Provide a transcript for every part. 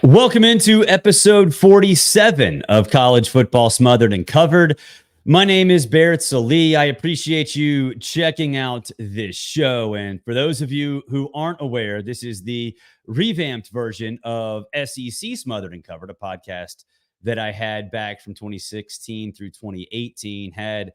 Welcome into episode 47 of College Football Smothered and Covered. My name is Barrett Salee. I appreciate you checking out this show. And for those of you who aren't aware, this is the revamped version of SEC Smothered and Covered, a podcast that I had back from 2016 through 2018. Had,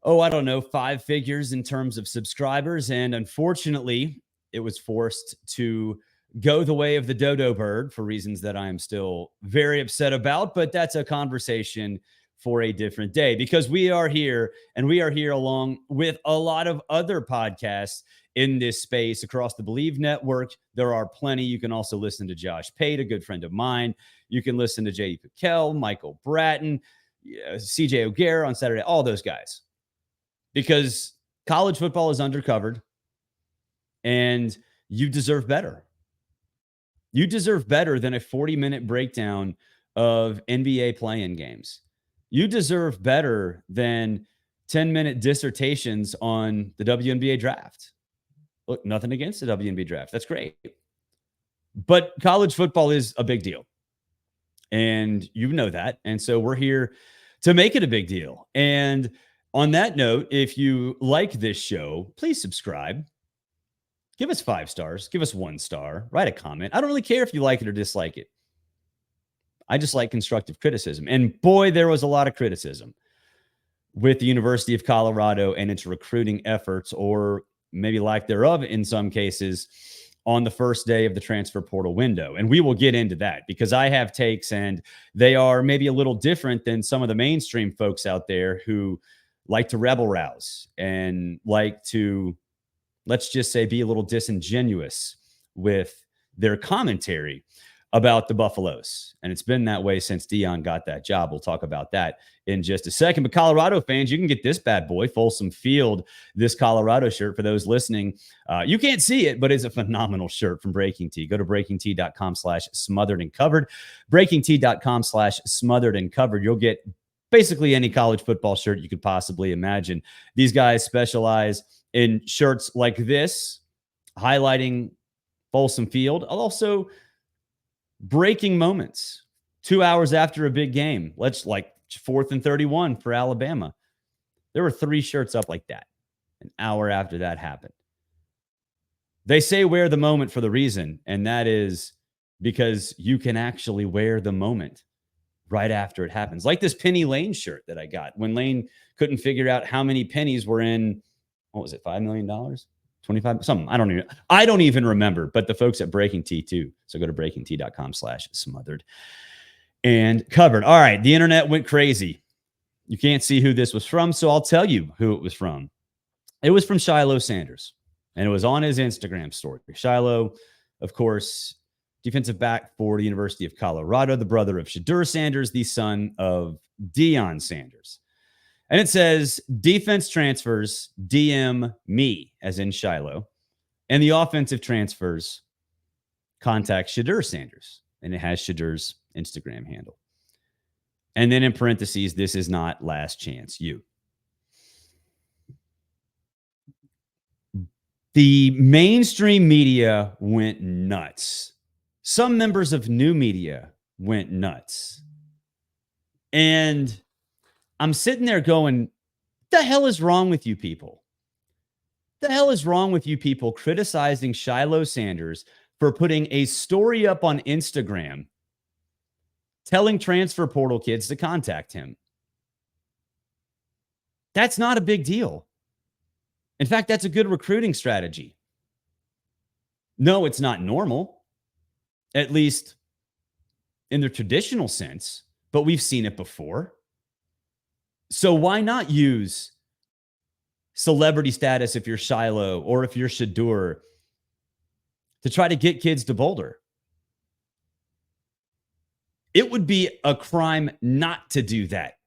I don't know, 5 figures in terms of subscribers. And unfortunately, it was forced to go the way of the dodo bird for reasons that I am still very upset about, but that's a conversation for a different day, because we are here along with a lot of other podcasts in this space across the Believe Network. There are plenty. You can also listen to Josh Pate, a good friend of mine. You can listen to J.D. Piquel, Michael Bratton, CJ O'Gara on Saturday, all those guys, because college football is undercovered and you deserve better. You deserve better than a 40-minute breakdown of NBA play-in games. You deserve better than 10-minute dissertations on the WNBA draft. Look, nothing against the WNBA draft. That's great. But college football is a big deal. And you know that. And so we're here to make it a big deal. And on that note, if you like this show, please subscribe. Give us 5 stars. Give us 1 star. Write a comment. I don't really care if you like it or dislike it. I just like constructive criticism. And boy, there was a lot of criticism with the University of Colorado and its recruiting efforts, or maybe lack thereof in some cases, on the first day of the transfer portal window. And we will get into that, because I have takes, and they are maybe a little different than some of the mainstream folks out there who like to rebel rouse and like to, let's just say, be a little disingenuous with their commentary about the Buffaloes. And it's been that way since Deion got that job. We'll talk about that in just a second. But Colorado fans, you can get this bad boy, Folsom Field, this Colorado shirt. For those listening, you can't see it, but it's a phenomenal shirt from Breaking Tea. Go to breakingtea.com/smothered and covered. breakingtea.com/smothered and covered. You'll get basically any college football shirt you could possibly imagine. These guys specialize in shirts like this, highlighting Folsom Field, also breaking moments 2 hours after a big game. Let's like 4th and 31 for Alabama. There were 3 shirts up like that an hour after that happened. They say wear the moment for the reason, and that is because you can actually wear the moment right after it happens. Like this Penny Lane shirt that I got when Lane couldn't figure out how many pennies were in, what was it, $5 million? 25, something. I don't even remember, but the folks at Breaking Tea too. So go to breakingtea.com/smothered and covered. All right. The internet went crazy. You can't see who this was from, so I'll tell you who it was from. It was from Shilo Sanders, and it was on his Instagram story. Shilo, of course, defensive back for the University of Colorado, the brother of Shilo Sanders, the son of Deion Sanders. And it says, defense transfers, DM me, as in Shilo. And the offensive transfers, contact Shilo Sanders. And it has Shadur's Instagram handle. And then in parentheses, this is not last chance you. The mainstream media went nuts. Some members of new media went nuts. And I'm sitting there going, the hell is wrong with you people? The hell is wrong with you people criticizing Shilo Sanders for putting a story up on Instagram telling transfer portal kids to contact him? That's not a big deal. In fact, that's a good recruiting strategy. No, it's not normal, at least in the traditional sense, but we've seen it before. So why not use celebrity status if you're Shilo or if you're Shador to try to get kids to Boulder? It would be a crime not to do that.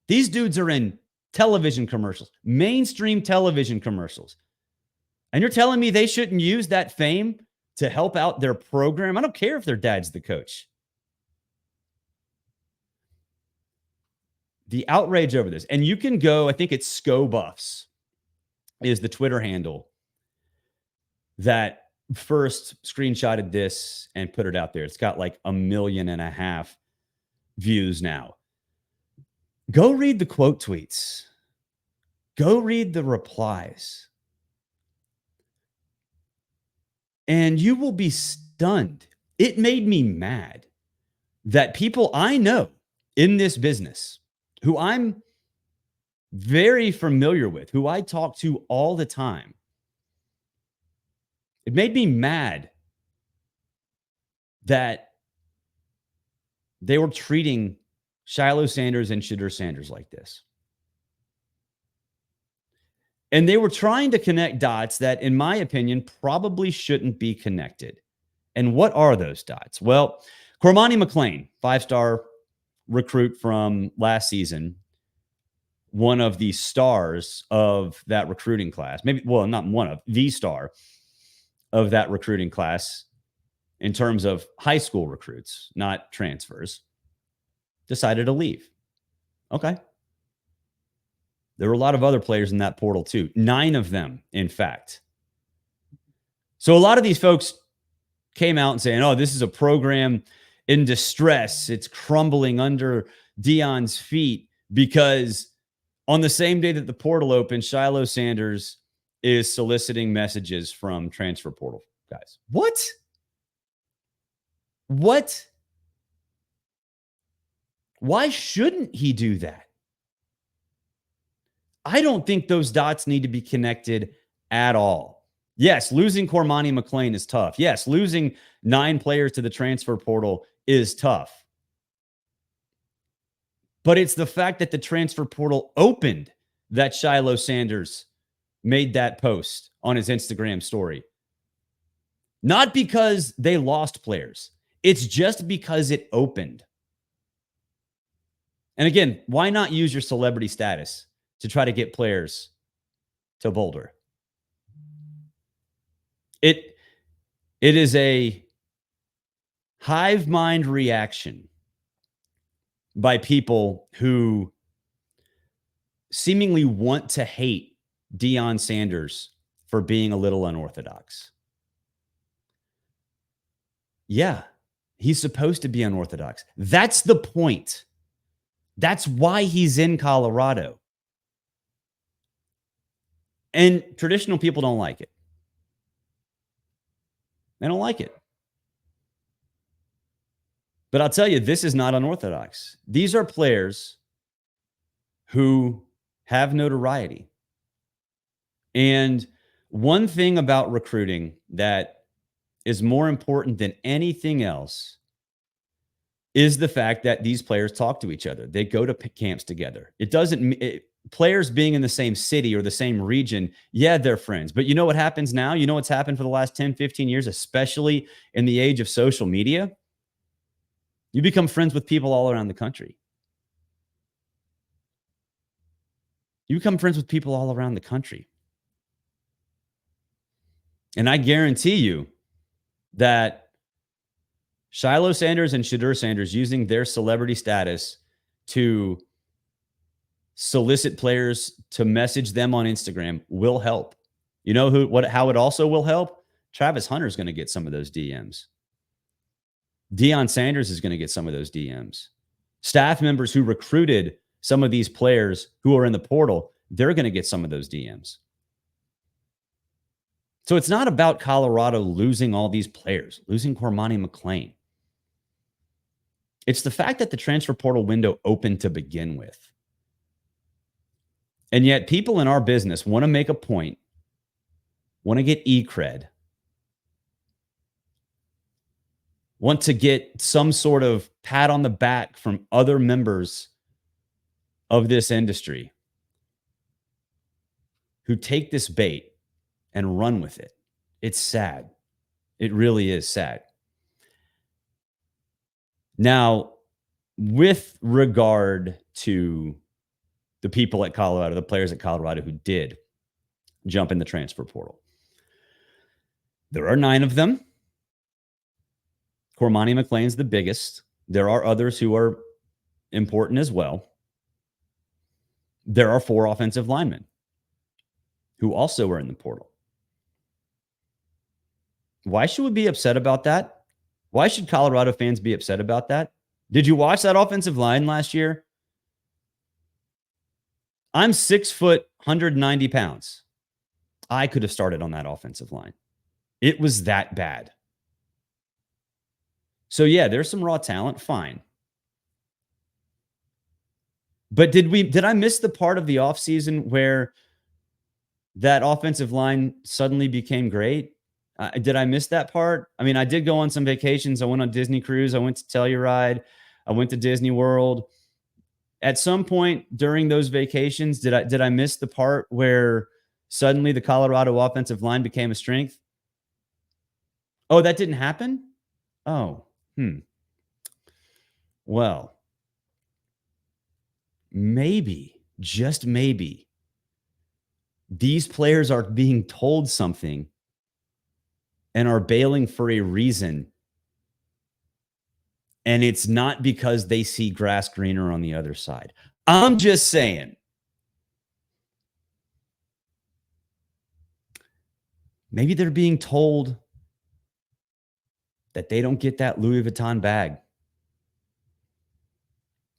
These dudes are in television commercials, mainstream television commercials. And you're telling me they shouldn't use that fame to help out their program? I don't care if their dad's the coach. The outrage over this. And you can go, I think it's ScoBuffs is the Twitter handle that first screenshotted this and put it out there. It's got like 1.5 million views now. Go read the quote tweets. Go read the replies. And you will be stunned. It made me mad that people I know in this business, who I'm very familiar with, who I talk to all the time, it made me mad that they were treating Shilo Sanders and Shilo Sanders like this. And they were trying to connect dots that, in my opinion, probably shouldn't be connected. And what are those dots? Well, Cormani McClain, 5-star recruit from last season, one of the stars of that recruiting class, maybe, well, not one of, the star of that recruiting class in terms of high school recruits, not transfers, decided to leave. Okay. There were a lot of other players in that portal too. 9 of them, in fact. So a lot of these folks came out and saying, oh, this is a program in distress. It's crumbling under Deion's feet because on the same day that the portal opened, Shilo Sanders is soliciting messages from transfer portal guys. What? What? Why shouldn't he do that? I don't think those dots need to be connected at all. Yes, losing Cormani McClain is tough. Yes, losing 9 players to the transfer portal is tough. But it's the fact that the transfer portal opened that Shilo Sanders made that post on his Instagram story. Not because they lost players. It's just because it opened. And again, why not use your celebrity status to try to get players to Boulder? It is a hive mind reaction by people who seemingly want to hate Deion Sanders for being a little unorthodox. Yeah, he's supposed to be unorthodox. That's the point. That's why he's in Colorado. And traditional people don't like it. They don't like it. But I'll tell you, this is not unorthodox. These are players who have notoriety. And one thing about recruiting that is more important than anything else is the fact that these players talk to each other. They go to camps together. Players being in the same city or the same region, yeah, they're friends. But you know what happens now? You know what's happened for the last 10, 15 years, especially in the age of social media? You become friends with people all around the country. You become friends with people all around the country. And I guarantee you that Shilo Sanders and Shilo Sanders using their celebrity status to solicit players to message them on Instagram will help. You know how it also will help? Travis Hunter's going to get some of those DMs. Deion Sanders is going to get some of those DMs. Staff members who recruited some of these players who are in the portal, they're going to get some of those DMs. So it's not about Colorado losing all these players, losing Cormani McClain. It's the fact that the transfer portal window opened to begin with. And yet people in our business want to make a point, want to get e-cred, want to get some sort of pat on the back from other members of this industry who take this bait and run with it. It's sad. It really is sad. Now, with regard to the people at Colorado, the players at Colorado who did jump in the transfer portal, there are 9 of them. Cormani McClain's the biggest. There are others who are important as well. There are 4 offensive linemen who also are in the portal. Why should we be upset about that? Why should Colorado fans be upset about that? Did you watch that offensive line last year? I'm 6 foot, 190 pounds. I could have started on that offensive line. It was that bad. So, yeah, there's some raw talent. Fine. But did I miss the part of the offseason where that offensive line suddenly became great? Did I miss that part? I mean, I did go on some vacations. I went on Disney cruise. I went to Telluride. I went to Disney World. At some point during those vacations, did I miss the part where suddenly the Colorado offensive line became a strength? Oh, that didn't happen? Oh, well, maybe, just maybe, these players are being told something and are bailing for a reason. And it's not because they see grass greener on the other side. I'm just saying. Maybe they're being told that they don't get that Louis Vuitton bag.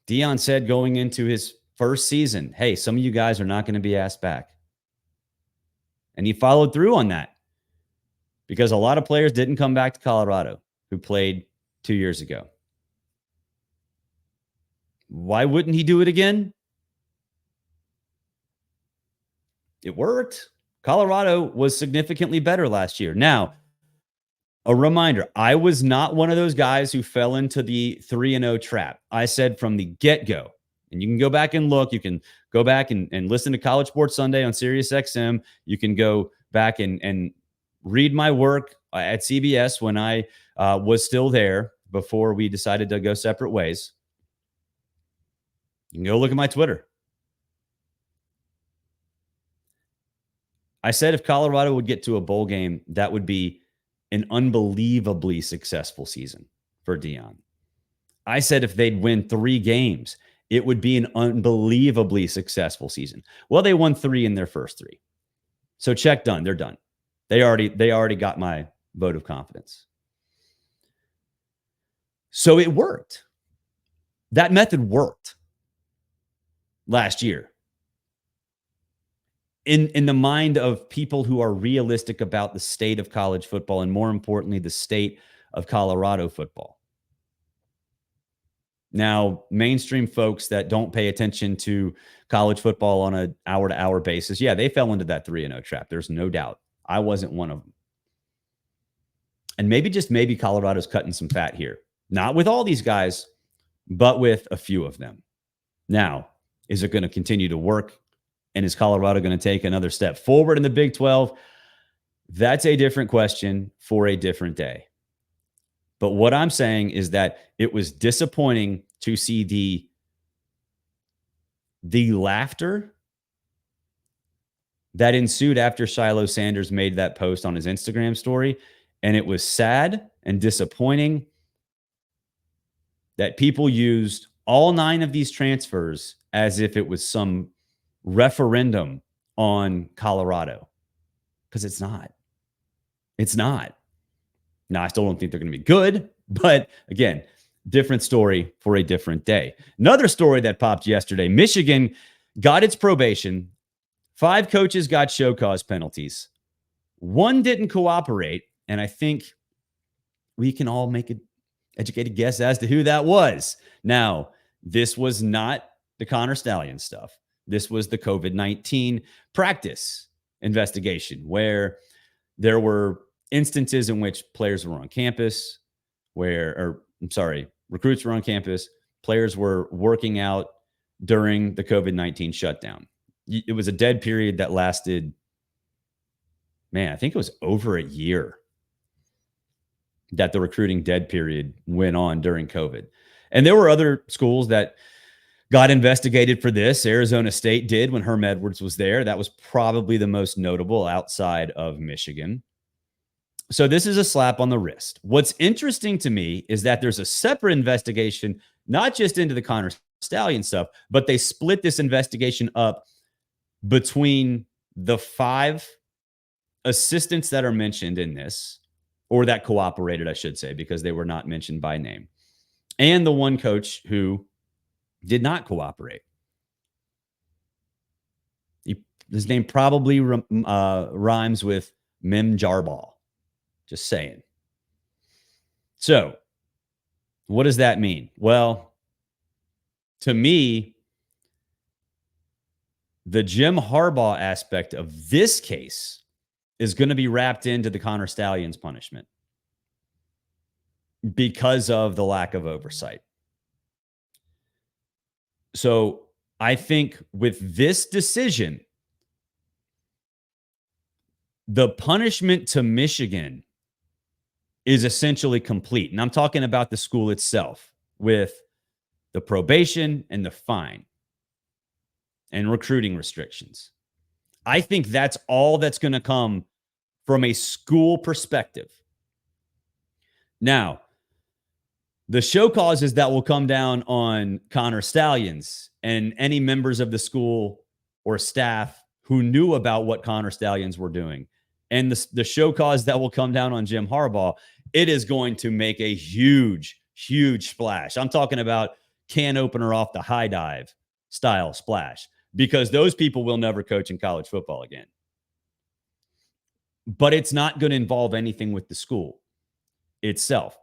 Deion said going into his first season, hey, some of you guys are not going to be asked back. And he followed through on that because a lot of players didn't come back to Colorado who played 2 years ago. Why wouldn't he do it again? It worked. Colorado was significantly better last year. Now, a reminder, I was not one of those guys who fell into the 3-0 trap. I said from the get-go, and you can go back and look, you can go back and listen to College Sports Sunday on Sirius XM. You can go back and read my work at CBS when I was still there before we decided to go separate ways. You can go look at my Twitter. I said if Colorado would get to a bowl game, that would be an unbelievably successful season for Deion. I said if they'd win 3 games, it would be an unbelievably successful season. Well, they won 3 in their first 3. So check done. They're done. They already got my vote of confidence. So it worked. That method worked last year. In the mind of people who are realistic about the state of college football and, more importantly, the state of Colorado football. Now, mainstream folks that don't pay attention to college football on an hour-to-hour basis, yeah, they fell into that 3-0 trap. There's no doubt. I wasn't one of them. And maybe, just maybe, Colorado's cutting some fat here. Not with all these guys, but with a few of them. Now, is it going to continue to work? And is Colorado going to take another step forward in the Big 12? That's a different question for a different day. But what I'm saying is that it was disappointing to see the laughter that ensued after Shilo Sanders made that post on his Instagram story. And it was sad and disappointing that people used all 9 of these transfers as if it was some referendum on Colorado, because it's not. It's not. Now, I still don't think they're going to be good, but again, different story for a different day. Another story that popped yesterday, Michigan got its probation. 5 coaches got show cause penalties. 1 didn't cooperate, and I think we can all make an educated guess as to who that was. Now, this was not the Connor Stallions stuff. This was the COVID-19 practice investigation, where there were instances in which players were on campus, recruits were on campus, players were working out during the COVID-19 shutdown. It was a dead period that lasted, I think it was over a year that the recruiting dead period went on during COVID. And there were other schools that got investigated for this. Arizona State did when Herm Edwards was there. That was probably the most notable outside of Michigan. So this is a slap on the wrist. What's interesting to me is that there's a separate investigation, not just into the Connor Stallion stuff, but they split this investigation up between the 5 assistants that are mentioned in this or that cooperated, I should say, because they were not mentioned by name, and the one coach who did not cooperate. His name probably rhymes with Mim Jarbal. Just saying. So, what does that mean? Well, to me, the Jim Harbaugh aspect of this case is going to be wrapped into the Connor Stallions punishment because of the lack of oversight. So, I think with this decision, the punishment to Michigan is essentially complete. And I'm talking about the school itself with the probation and the fine and recruiting restrictions. I think that's all that's going to come from a school perspective. Now, the show causes that will come down on Connor Stallions and any members of the school or staff who knew about what Connor Stallions were doing. And the show cause that will come down on Jim Harbaugh, it is going to make a huge, huge splash. I'm talking about can opener off the high dive style splash, because those people will never coach in college football again. But it's not going to involve anything with the school itself.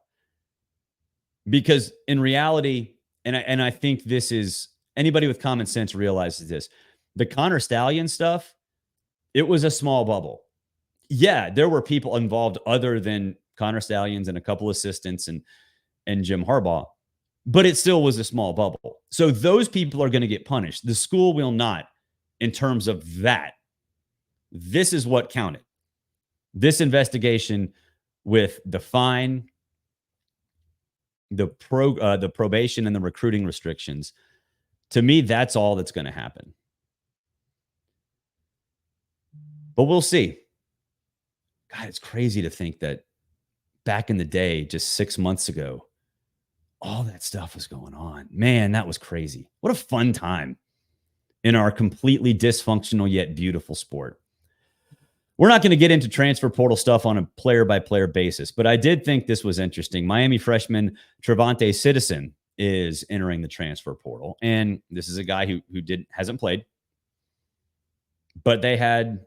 Because in reality, and I think this is, anybody with common sense realizes this, the Connor Stallion stuff, it was a small bubble. Yeah, there were people involved other than Connor Stallions and a couple assistants and Jim Harbaugh, but it still was a small bubble. So those people are going to get punished. The school will not, in terms of that. This is what counted. This investigation with the fine, the probation, and the recruiting restrictions, to me, that's all that's going to happen. But we'll see. God, it's crazy to think that back in the day, just 6 months ago, all that stuff was going on. Man, that was crazy. What a fun time in our completely dysfunctional yet beautiful sport. We're not going to get into transfer portal stuff on a player-by-player basis, but I did think this was interesting. Miami freshman Trevante Citizen is entering the transfer portal, and this is a guy who hasn't played, but they had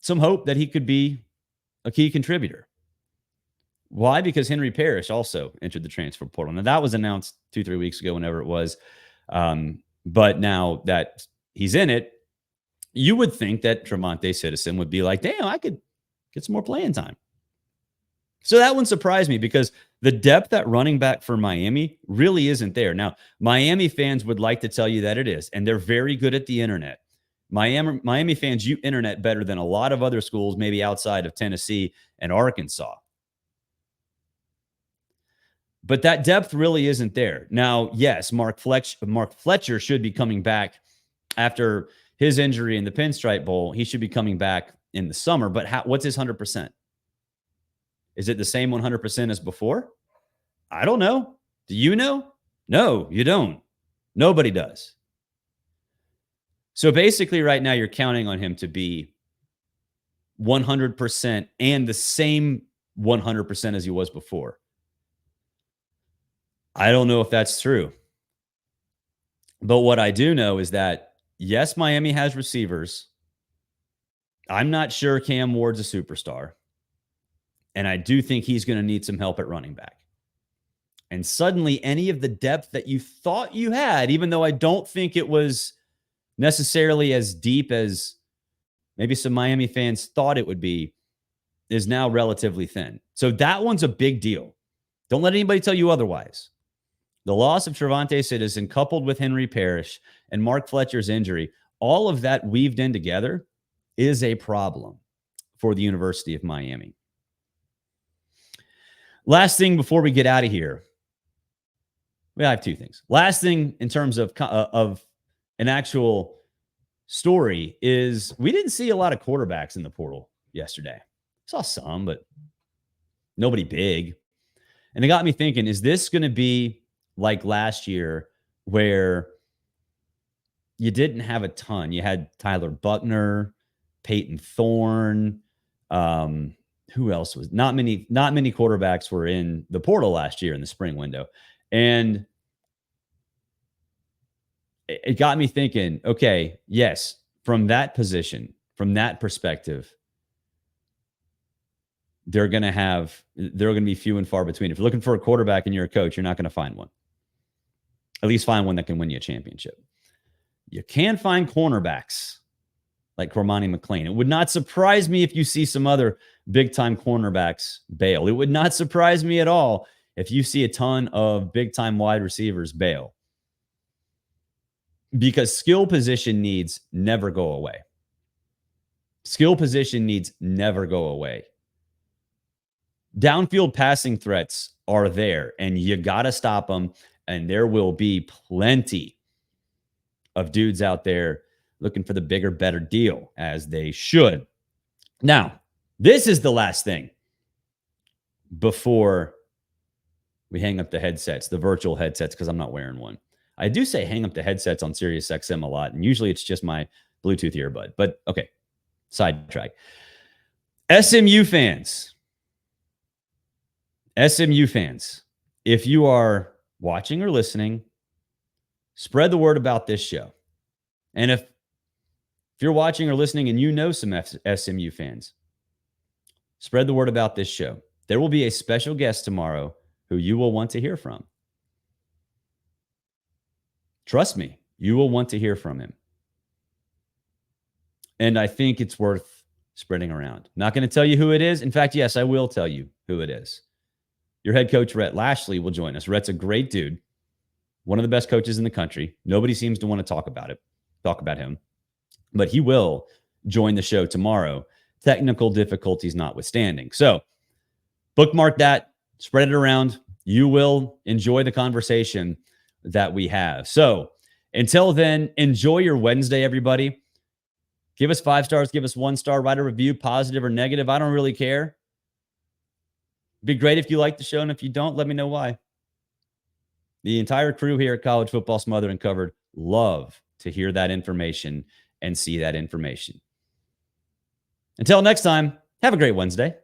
some hope that he could be a key contributor. Why? Because Henry Parrish also entered the transfer portal. Now, that was announced 2-3 weeks ago, whenever it was. But now that he's in it, you would think that Trevante Citizen would be like, damn, I could get some more playing time. So that one surprised me, because the depth at running back for Miami really isn't there. Now, Miami fans would like to tell you that it is, and they're very good at the internet. Miami fans use internet better than a lot of other schools, maybe outside of Tennessee and Arkansas. But that depth really isn't there. Now, yes, Mark Fletcher should be coming back after his injury in the Pinstripe Bowl. He should be coming back in the summer. But what's his 100%? Is it the same 100% as before? I don't know. Do you know? No, you don't. Nobody does. So basically right now you're counting on him to be 100% and the same 100% as he was before. I don't know if that's true. But what I do know is that, yes, Miami has receivers. I'm not sure Cam Ward's a superstar. And I do think he's going to need some help at running back. And suddenly any of the depth that you thought you had, even though I don't think it was necessarily as deep as maybe some Miami fans thought it would be, is now relatively thin. So that one's a big deal. Don't let anybody tell you otherwise. The loss of Trevante Citizen, coupled with Henry Parrish and Mark Fletcher's injury, all of that weaved in together is a problem for the University of Miami. Last thing before we get out of here. We have two things. Last thing in terms of an actual story is we didn't see a lot of quarterbacks in the portal yesterday. Saw some, but nobody big. And it got me thinking, is this going to be like last year where you didn't have a ton? You had Tyler Buckner, Peyton Thorne, who else was not many quarterbacks were in the portal last year in the spring window. And it got me thinking, okay, yes, from that position, from that perspective, they're going to be few and far between. If you're looking for a quarterback and you're a coach, you're not going to find one. At least find one that can win you a championship. You can find cornerbacks like Cormani McLean. It would not surprise me if you see some other big-time cornerbacks bail. It would not surprise me at all if you see a ton of big-time wide receivers bail. Because skill position needs never go away. Skill position needs never go away. Downfield passing threats are there, and you got to stop them, and there will be plenty of dudes out there looking for the bigger, better deal, as they should. Now, this is the last thing before we hang up the headsets, the virtual headsets, because I'm not wearing one. I do say hang up the headsets on SiriusXM a lot, and usually it's just my Bluetooth earbud. But okay, sidetrack. SMU fans, if you are watching or listening, spread the word about this show. And if you're watching or listening and you know some SMU fans, spread the word about this show. There will be a special guest tomorrow who you will want to hear from. Trust me, you will want to hear from him. And I think it's worth spreading around. Not going to tell you who it is. In fact, yes, I will tell you who it is. Your head coach, Rhett Lashley, will join us. Rhett's a great dude, one of the best coaches in the country. Nobody seems to want to talk about him. But he will join the show tomorrow, technical difficulties notwithstanding. So bookmark that, spread it around. You will enjoy the conversation that we have. So until then, enjoy your Wednesday, everybody. Give us 5 stars, give us 1 star, write a review, positive or negative. I don't really care. It'd be great if you like the show, and if you don't, let me know why. The entire crew here at College Football Smothered and Covered love to hear that information and see that information. Until next time, have a great Wednesday.